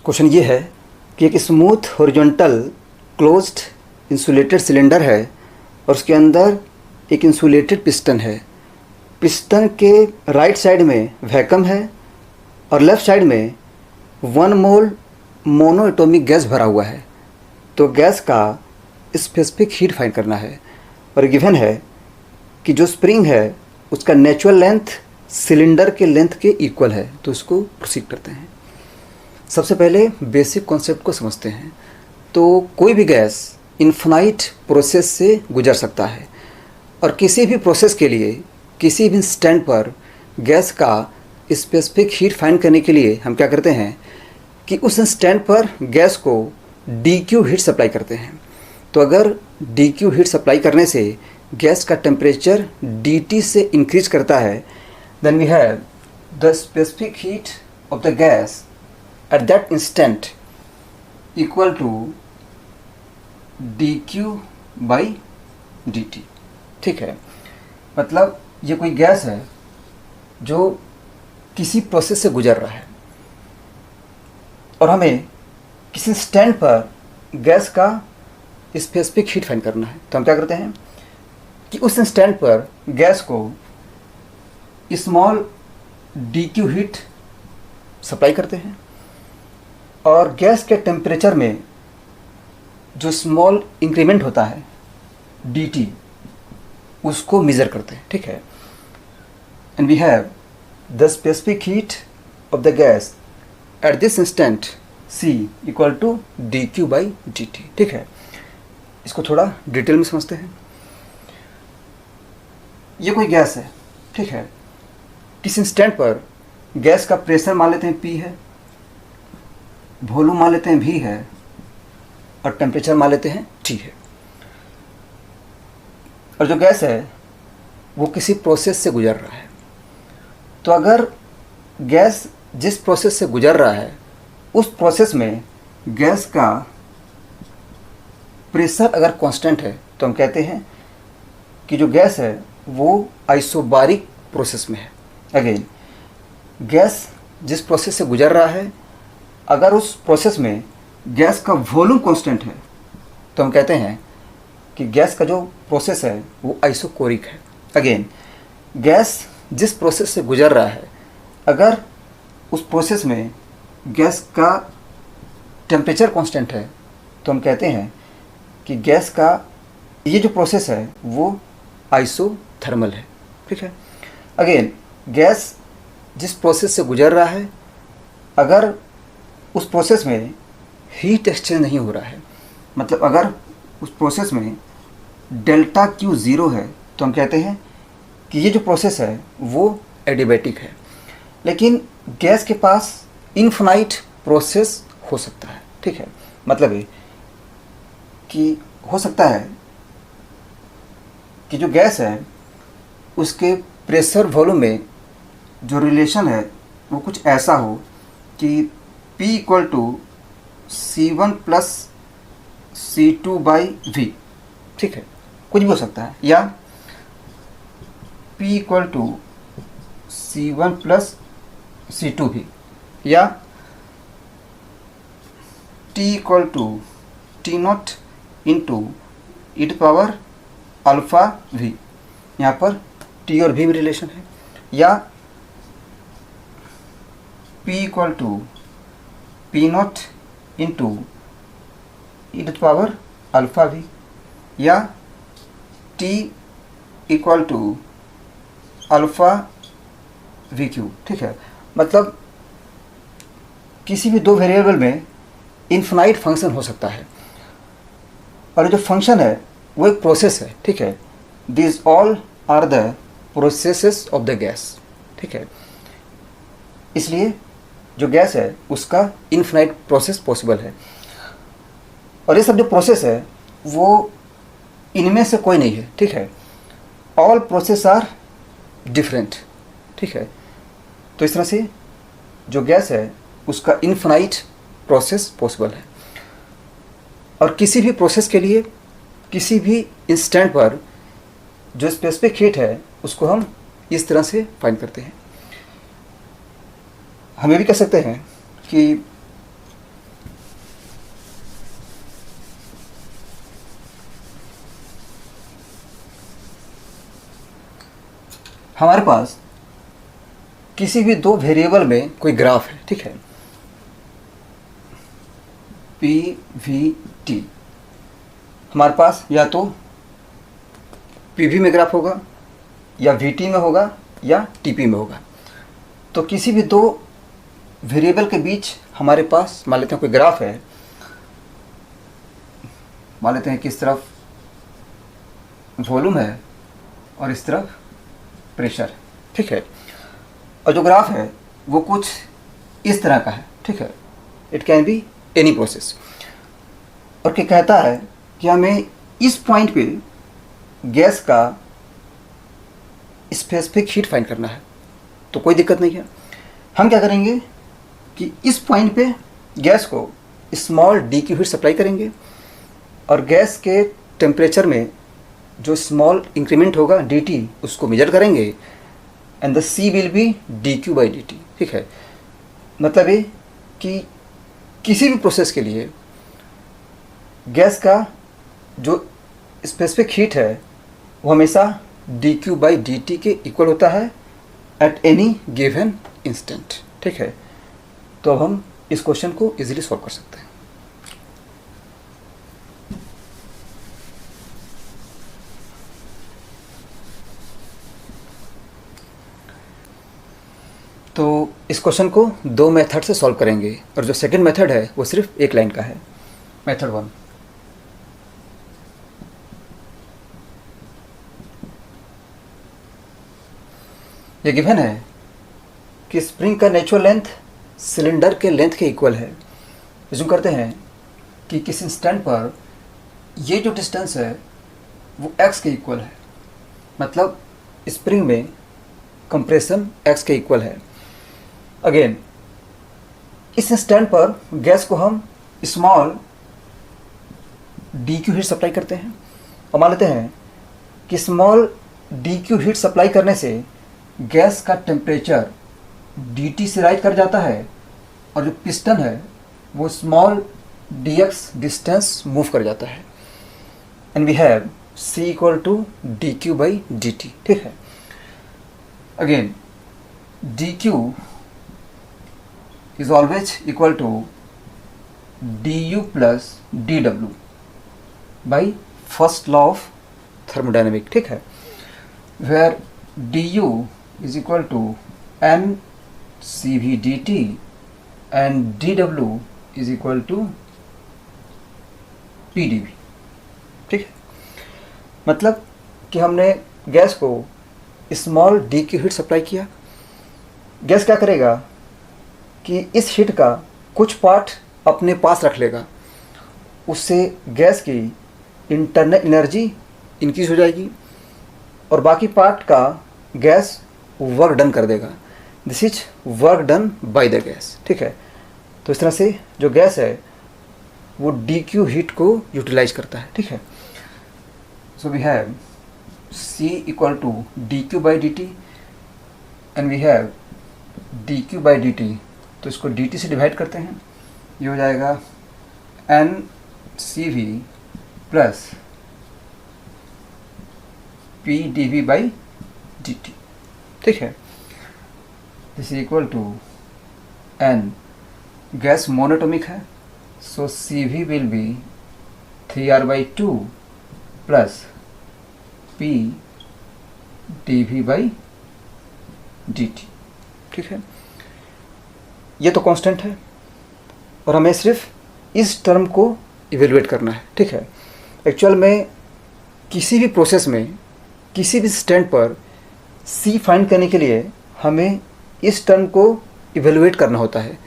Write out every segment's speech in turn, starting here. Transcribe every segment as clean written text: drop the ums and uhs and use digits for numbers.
Question ये है कि एक smooth horizontal closed insulated cylinder है और उसके अंदर एक इंसुलेटेड पिस्टन है। पिस्टन के राइट साइड में वैक्यूम है और लेफ़्ट साइड में 1 मोल मोनो एटॉमिक गैस भरा हुआ है। तो गैस का स्पेसिफिक हीट फाइंड करना है और गिवन है कि जो स्प्रिंग है उसका नेचुरल लेंथ सिलेंडर के लेंथ के इक्वल है। तो इसको प्रोसीड करते हैं। सबसे पहले बेसिक कॉन्सेप्ट को समझते हैं। तो कोई भी गैस इन्फिनाइट प्रोसेस से गुजर सकता है और किसी भी प्रोसेस के लिए किसी भी इंस्टेंट पर गैस का स्पेसिफिक हीट फाइंड करने के लिए हम क्या करते हैं कि उस इंस्टेंट पर गैस को DQ हीट सप्लाई करते हैं। तो अगर DQ हीट सप्लाई करने से गैस का टेम्परेचर DT से इंक्रीज करता है, then we have the specific heat of the gas at that instant equal to DQ/DT। ठीक है, मतलब ये कोई गैस है जो किसी प्रोसेस से गुजर रहा है और हमें किसी स्टैंड पर गैस का स्पेसिफिक हीट फाइंड करना है। तो हम क्या करते हैं कि उस स्टैंड पर गैस को स्मॉल DQ हीट सप्लाई करते हैं और गैस के टेम्परेचर में जो स्मॉल इंक्रीमेंट होता है DT उसको मेज़र करते हैं। ठीक है, and we have the specific heat of the gas at this instant C equal to DQ/DT। ठीक है, इसको थोड़ा डिटेल में समझते हैं। ये कोई गैस है, ठीक है, किस इंस्टेंट पर गैस का प्रेशर मान लेते हैं P है, वॉल्यूम मान लेते हैं V है और टेम्परेचर मान लेते हैं T है। और जो गैस है वो किसी प्रोसेस से गुजर रहा है। तो अगर गैस जिस प्रोसेस से गुजर रहा है उस प्रोसेस में गैस का प्रेशर अगर कांस्टेंट है तो हम कहते हैं कि जो गैस है वो आइसोबारिक प्रोसेस में है। अगेन, गैस जिस प्रोसेस से गुजर रहा है अगर उस प्रोसेस में गैस का वॉल्यूम कांस्टेंट है तो हम कहते हैं कि गैस का जो प्रोसेस है वो आइसोकोरिक है। अगेन, गैस जिस प्रोसेस से गुजर रहा है अगर उस प्रोसेस में गैस का टेम्परेचर कांस्टेंट है तो हम कहते हैं कि गैस का ये जो प्रोसेस है वो आइसोथर्मल है। ठीक है, अगेन, गैस जिस प्रोसेस से गुजर रहा है अगर उस प्रोसेस में हीट एक्सचेंज नहीं हो रहा है, मतलब अगर उस प्रोसेस में डेल्टा Q 0 है तो हम कहते हैं कि ये जो प्रोसेस है वो एडियाबैटिक है। लेकिन गैस के पास इनफिनाइट प्रोसेस हो सकता है। ठीक है, मतलब ये कि हो सकता है कि जो गैस है उसके प्रेशर वॉल्यूम में जो रिलेशन है वो कुछ ऐसा हो कि P equal to C1 plus C2/V। ठीक है, कुछ भी हो सकता है, या P equal to C1 plus C2V, या T equal to T0 into e⁻∝V। यहाँ पर T और V में रिलेशन है, या P equal to P0 into e⁻∝V, या T इक्वल टू α∨V3। ठीक है, मतलब किसी भी दो वेरिएबल में इनफिनाइट फंक्शन हो सकता है और जो फंक्शन है वो एक प्रोसेस है। ठीक है, this all are the processes of the gas. ठीक है, इसलिए जो गैस है उसका इनफिनाइट प्रोसेस पॉसिबल है और ये सब जो प्रोसेस है वो इनमें से कोई नहीं है। ठीक है, ऑल प्रोसेस आर डिफरेंट। ठीक है, तो इस तरह से जो गैस है उसका इनफिनाइट प्रोसेस पॉसिबल है और किसी भी प्रोसेस के लिए किसी भी इंस्टेंट पर जो स्पेसिफिक हीट है उसको हम इस तरह से फाइंड करते हैं। हम ये भी कह सकते हैं कि हमारे पास किसी भी दो वेरिएबल में कोई ग्राफ है, ठीक है, पी वी टी, हमारे पास या तो पी वी में ग्राफ होगा या वी टी में होगा या टी पी में होगा। तो किसी भी दो वेरिएबल के बीच हमारे पास मान लेते हैं कोई ग्राफ है, मान लेते हैं कि इस तरफ वॉल्यूम है और इस तरफ प्रेशर है, ठीक है, और जो ग्राफ है वो कुछ इस तरह का है, ठीक है, it can be any process, और क्या कहता है कि हमें इस पॉइंट पे गैस का स्पेसिफिक हीट फाइंड करना है। तो कोई दिक्कत नहीं है, हम क्या करेंगे कि इस पॉइंट पे गैस को स्मॉल डी की हीट सप्लाई करेंगे और गैस के टेम्परेचर में जो स्मॉल इंक्रीमेंट होगा डी टी उसको मेजर करेंगे and the C will be D Q by D T, ठीक है। मतलब ये कि किसी भी प्रोसेस के लिए गैस का जो स्पेसिफिक हीट है वो हमेशा D Q by D T के इक्वल होता है एट एनी गिवन इंस्टेंट, ठीक है। तो अब हम इस क्वेश्चन को इजीली सॉल्व कर सकते हैं। तो इस क्वेश्चन को दो मेथड से सॉल्व करेंगे और जो सेकंड मेथड है वो सिर्फ एक लाइन का है। मेथड 1, ये गिवन है कि स्प्रिंग का नेचुरल लेंथ सिलेंडर के लेंथ के इक्वल है। रिज्यूम करते हैं कि किसी इंस्टेंट पर ये जो डिस्टेंस है वो x के इक्वल है, मतलब स्प्रिंग में कंप्रेशन x के इक्वल है। अगेन इस इंस्टेंट पर गैस को हम small D Q heat supply करते हैं और मान लेते हैं कि small D Q heat supply करने से गैस का टेम्परेचर डी टी से राइज कर जाता है और जो पिस्टन है वो small D X distance move कर जाता है and we have C equal to D Q by D T, ठीक है। Again D Q is always equal to du plus dw by first law of thermodynamic, ठीक है, where du is equal to n cv dt and dw is equal to pdv, ठीक है। मतलब कि हमने gas को स्मॉल डी की heat supply किया, गैस क्या करेगा कि इस हीट का कुछ पार्ट अपने पास रख लेगा, उससे गैस की इंटरनल एनर्जी इंक्रीज हो जाएगी और बाकी पार्ट का गैस वर्क डन कर देगा। This is work done by the gas, ठीक है। तो इस तरह से जो गैस है वो डी क्यू हीट को यूटिलाइज करता है, ठीक है। So we have C equal to D Q by D T and we have D Q by D T, तो इसको dt से डिवाइड करते हैं, ये हो जाएगा n C V plus P D V by D T, ठीक है। This is equal to n, gas monatomic है, so C V will be 3r/2 plus P D V by D T, ठीक है। ये तो कांस्टेंट है और हमें सिर्फ इस टर्म को इवेलुएट करना है, ठीक है। एक्चुअल में किसी भी प्रोसेस में किसी भी स्टैंड पर सी फाइंड करने के लिए हमें इस टर्म को इवेलुएट करना होता है।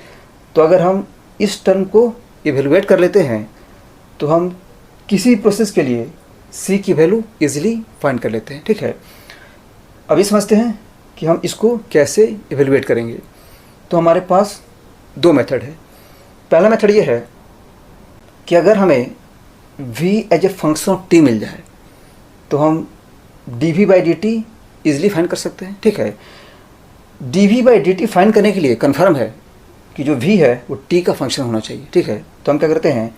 तो अगर हम इस टर्म को इवेलुएट कर लेते हैं तो हम किसी भी प्रोसेस के लिए सी की वैल्यू इजीली फाइंड कर लेते हैं, ठीक है। अभी समझते हैं कि हम इसको कैसे इवेलुएट करेंगे। तो हमारे पास दो मेथड है। पहला मेथड ये है कि अगर हमें v as a function of t मिल जाए तो हम dv by D T easily find कर सकते हैं, ठीक है। dv by D T find करने के लिए कन्फर्म है कि जो v है वो t का फंक्शन होना चाहिए, ठीक है। तो हम क्या करते हैं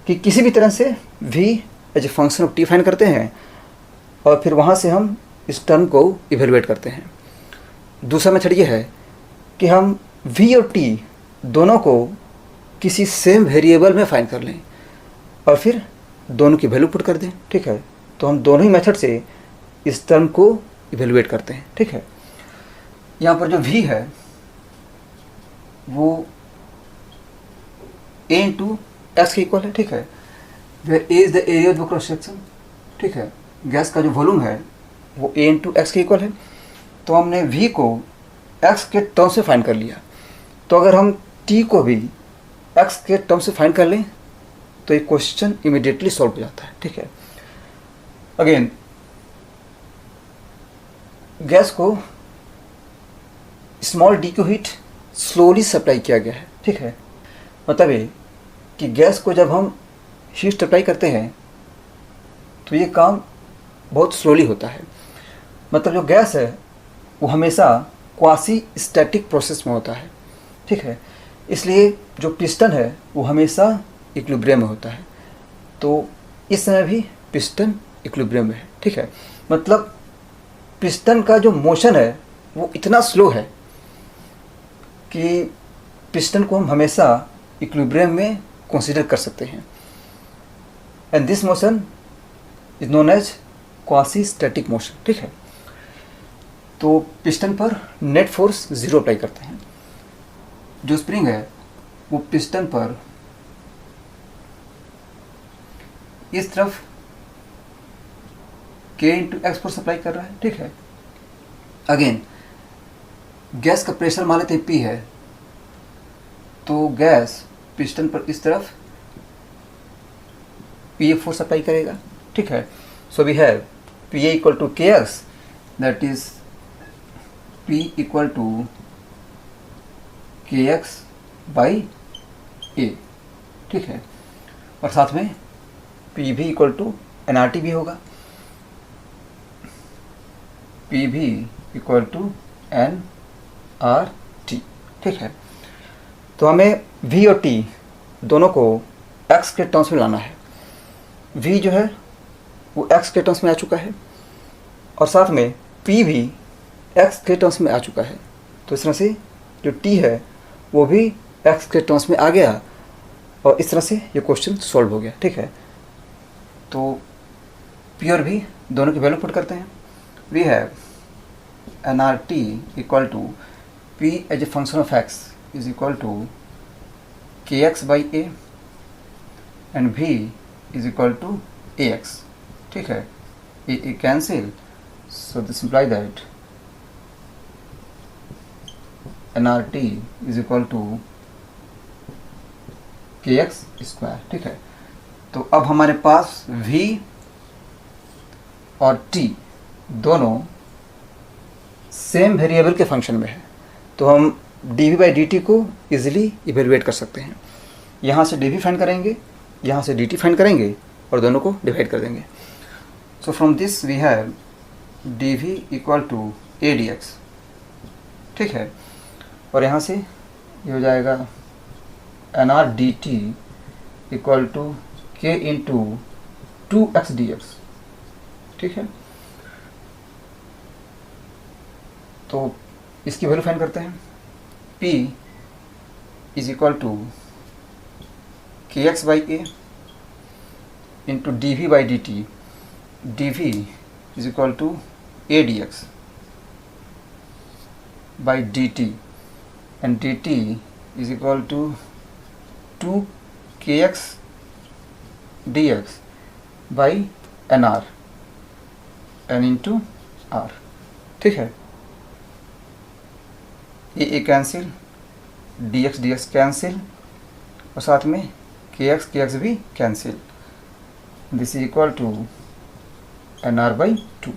कि किसी भी तरह से v as a function of t find करते हैं और फिर वहाँ से हम इस टर्म को इवेलुएट करते हैं। दूसरा मेथड ये है कि हम v और t दोनों को किसी सेम वेरिएबल में फाइंड कर लें और फिर दोनों की वैल्यू पुट कर दें। ठीक है, तो हम दोनों ही मेथड से इस टर्म को इवेलुएट करते हैं। ठीक है, यहाँ पर जो v है वो a इंटू एक्स के इक्वल है। ठीक है, where a is the area of the cross section. ठीक है, गैस का जो वॉल्यूम है वो a इंटू एक्स के इक्वल है। तो हमने v को x के टर्म से फाइंड कर लिया। तो अगर हम t को भी x के टर्म से फाइंड कर लें तो ये क्वेश्चन इमीडिएटली सॉल्व हो जाता है। ठीक है, अगेन गैस को स्मॉल डी को हीट स्लोली सप्लाई किया गया है। ठीक है, मतलब ये कि गैस को जब हम हीट सप्लाई करते हैं तो ये काम बहुत स्लोली होता है। मतलब जो गैस है वो हमेशा क्वासी स्टैटिक प्रोसेस में होता है। ठीक है, इसलिए जो पिस्टन है वो हमेशा इक्विलिब्रियम में होता है। तो इस समय भी पिस्टन इक्विलिब्रियम में है। ठीक है, मतलब पिस्टन का जो मोशन है वो इतना स्लो है कि पिस्टन को हम हमेशा इक्विलिब्रियम में कंसीडर कर सकते हैं। And this motion is known as quasi static motion. ठीक है, तो पिस्टन पर नेट फोर्स 0 अप्लाई करते हैं। जो स्प्रिंग है वो पिस्टन पर इस तरफ k into x force apply कर रहा है। ठीक है, अगेन गैस का प्रेशर मान लेते हैं P है, तो गैस पिस्टन पर इस तरफ PA फोर्स अप्लाई करेगा। ठीक है, so we have PA equal to KX, that is P equal to KX by A। ठीक है, और साथ में P भी इक्वल टू NRT भी होगा, P भी इक्वल टू NRT। ठीक है, तो हमें V और T दोनों को x के टर्म्स में लाना है। V जो है वो x के टर्म्स में आ चुका है और साथ में P भी x के टर्म्स में आ चुका है। तो इस तरह से जो T है वो भी x के टर्म्स में आ गया और इस तरह से ये क्वेश्चन सॉल्व हो गया। ठीक है, तो P और V दोनों की वैल्यू पुट करते हैं। We have NRT equal to P as a function of x is equal to KX by A and V is equal to AX। ठीक है, A cancel, so this imply that NRT is equal to KX square. ठीक है, तो अब हमारे पास V और T दोनों सेम वेरिएबल के फंक्शन में है, तो हम dV बाई dt को इजीली इवेलुएट कर सकते हैं। यहाँ से dV फाइंड करेंगे, यहाँ से dt फाइंड करेंगे और दोनों को डिवाइड कर देंगे। So from this we have dV equal to a dx। ठीक है, और यहाँ से ये हो जाएगा NR dt equal to k into 2x dx। ठीक है, तो इसकी वैल्यू फाइंड करते हैं। P is equal to KX by A into dV by dt, dV is equal to a dx by dt and dt is equal to 2kx dx by nr n into r। ठीक है, ये cancel, dx dx cancel और साथ में kx भी cancel. This is equal to nr by 2।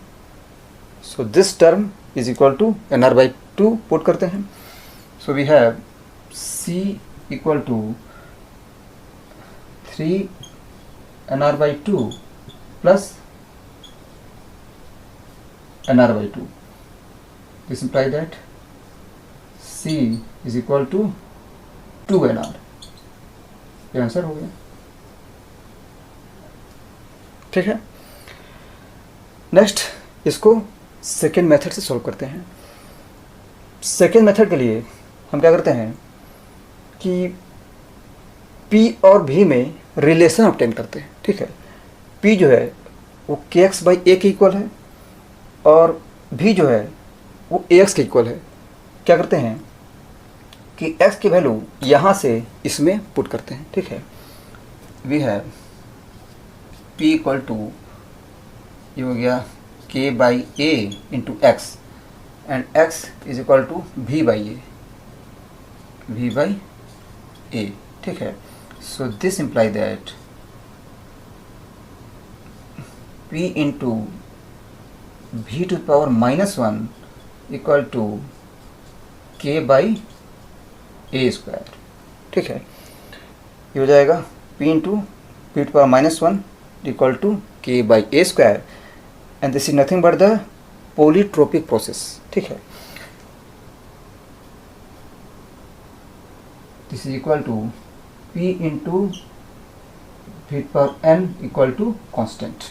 So this term is equal to nr by 2 put करते हैं। So we have c equal to 3 nr by 2 plus nr by 2। This imply that c is equal to 2 nr। ये answer हो गया। ठीक है, next इसको second method से solve करते हैं। सेकेंड मेथड के लिए हम क्या करते हैं कि P और V में रिलेशन ऑब्टेन करते हैं। ठीक है, P जो है वो kx/a के इक्वल है और V जो है वो ax के इक्वल है। क्या करते हैं कि x की वैल्यू यहाँ से इसमें पुट करते हैं। ठीक है, वी है P इक्वल टू ये हो गया k/a into x and x is equal to v/a। ठीक है, so this imply that p into v to power -1 equal to k/a square. ठीक है, ये हो जाएगा p into v to power -1 equal to k/a square and this is nothing but the polytropic process. ठीक है, this is equal to p into v power n equal to constant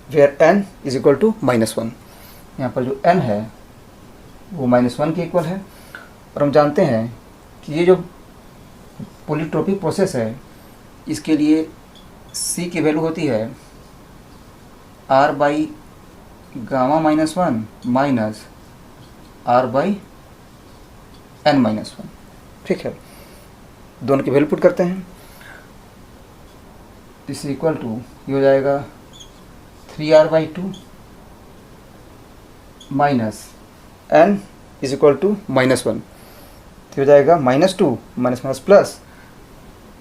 where n is equal to -1। यहाँ पर जो n है वो -1 के equal है और हम जानते हैं कि ये जो पॉलीट्रोपिक प्रोसेस है इसके लिए c की वैल्यू होती है r/γ-1 माइनस r/n-1। ठीक है, दोनों की वैल्यू पुट करते हैं। दिस इक्वल टू ये हो जाएगा 3r/2 minus n is equal to -1, तो हो जाएगा -2 minus plus,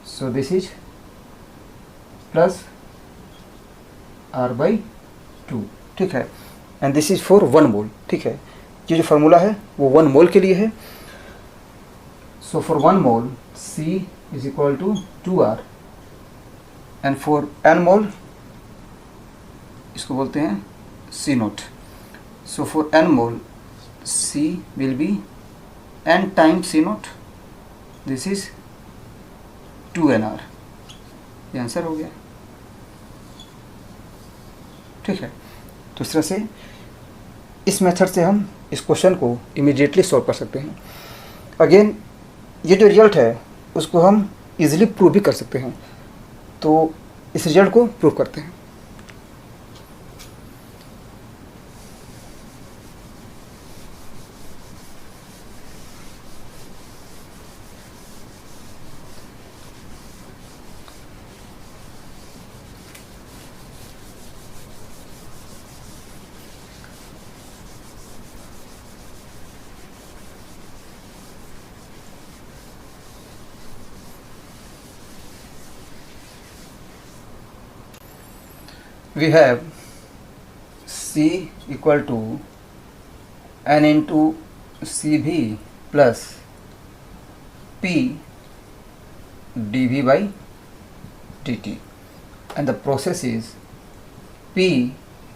so this is plus r/2। ठीक है, and this is for 1 mole. ठीक है, ये जो फार्मूला है वो 1 मोल के लिए है। So for 1 mole C is equal to 2r and for n mole इसको बोलते हैं C0। So for n mole C will be n times C0, this is 2nr। ये आंसर हो गया। ठीक है, तो इस तरह से इस मेथड से हम इस क्वेश्चन को इमीडिएटली सॉल्व कर सकते हैं। अगेन ये जो रिजल्ट है उसको हम इजीली प्रूव भी कर सकते हैं, तो इस रिजल्ट को प्रूव करते हैं। We have C equal to n into CV plus P dV by dt, and the process is P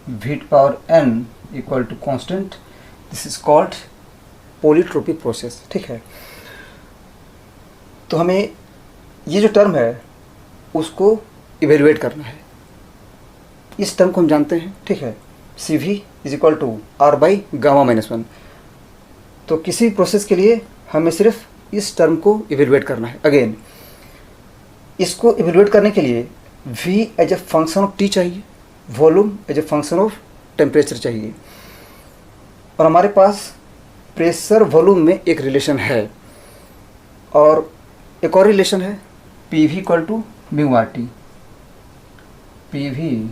v to power n equal to constant. This is called polytropic process। ठीक है, तो हमें ये जो term है उसको evaluate करना है। इस टर्म को हम जानते हैं। ठीक है, C V is equal to r/γ-1। तो किसी प्रोसेस के लिए हमें सिर्फ इस टर्म को इवेलुएट करना है। अगेन इसको इवेलुएट करने के लिए v as a function of t चाहिए, volume as a function of temperature चाहिए, और हमारे पास प्रेशर वॉल्यूम में एक रिलेशन है और एक और रिलेशन है P V equal to mu R T. P V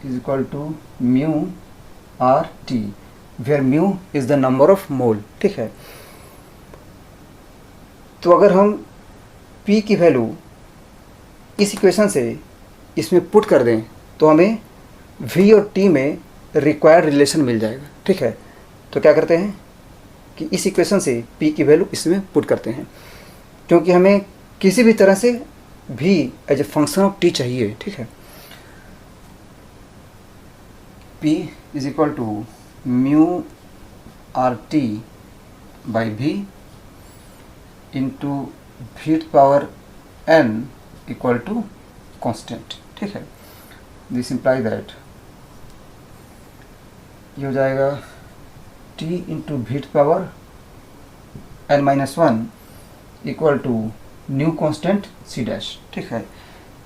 is equal to mu RT where mu is the number of mole। ठीक है, तो अगर हम P की वैल्यू इस इक्वेशन से इसमें पुट कर दें तो हमें V और T में रिक्वायर्ड रिलेशन मिल जाएगा। ठीक है, तो क्या करते हैं कि इस इक्वेशन से P की वैल्यू इसमें पुट करते हैं, क्योंकि हमें किसी भी तरह से V as a function of T चाहिए। ठीक है, P is equal to mu RT by V into V to power n equal to constant। ठीक है, दिस इम्प्लाई दैट ये हो जाएगा T into v power n-1 equal to new constant c dash. ठीक है,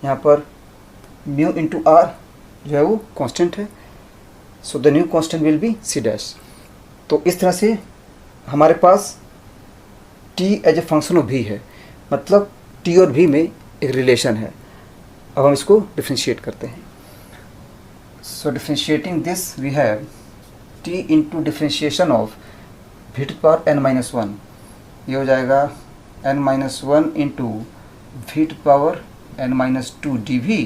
यहाँ पर म्यू इंटू r जो है वो कॉन्स्टेंट है, so the new constant will be c dash. तो इस तरह से हमारे पास t as a function of v है, मतलब t और v में एक रिलेशन है। अब हम इसको डिफ्रेंशिएट करते हैं। So differentiating this we have t into differentiation of v to power n-1, ये हो जाएगा n-1 into v to power n-2 dv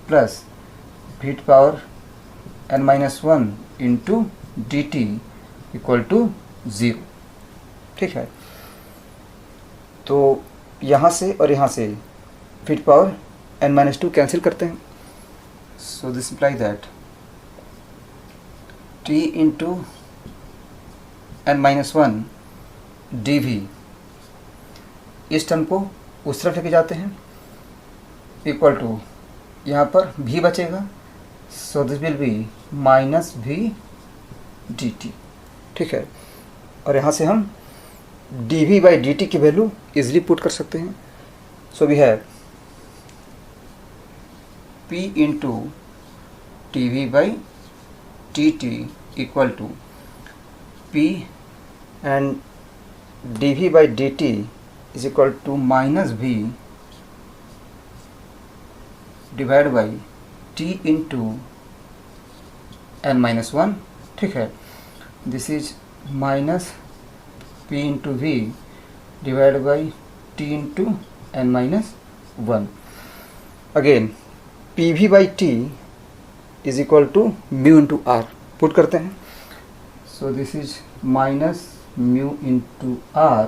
plus v to power n-1 into dt equal to 0। ठीक है, तो यहाँ से और यहाँ से v to power n-2 cancel करते हैं। So this imply that t into n-1 dv, इस टर्म को उस तरफ लेके जाते हैं, इक्वल टू यहाँ पर v बचेगा, so this will be minus v dt। ठीक है, और यहाँ से हम dv बाई dt की वैल्यू इजीली पुट कर सकते हैं। So we have p into dv by dt equal to p and dv by dt is equal to minus v divide by t into n-1। ठीक है, this is minus p into v divide by t into n-1। Again pv by t is equal to mu into r put करते हैं। So this is minus mu into r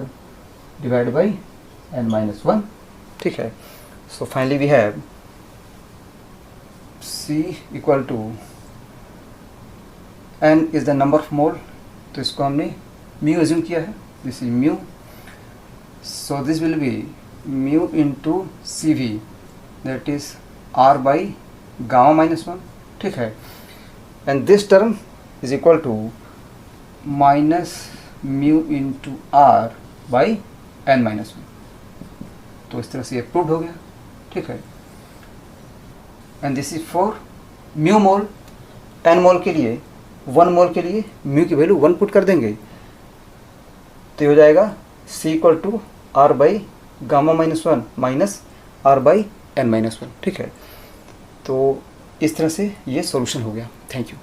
divide by n-1। ठीक है, so finally we have c equal to n is the number of mole, तो इसको हमने mu assume किया है, this is mu, so this will be mu into C V that is r by गामा-1। ठीक है, and this term is equal to minus mu into r by n-1। तो इस तरह से ये प्रूव्ड हो गया। ठीक है, and this is for mu mole. n मोल के लिए 1 मोल के लिए म्यू की वैल्यू 1 पुट कर देंगे, तो ये हो जाएगा c equal to r by गामा-1 माइनस r बाई n-1। ठीक है, तो इस तरह से ये सॉल्यूशन हो गया। Thank you.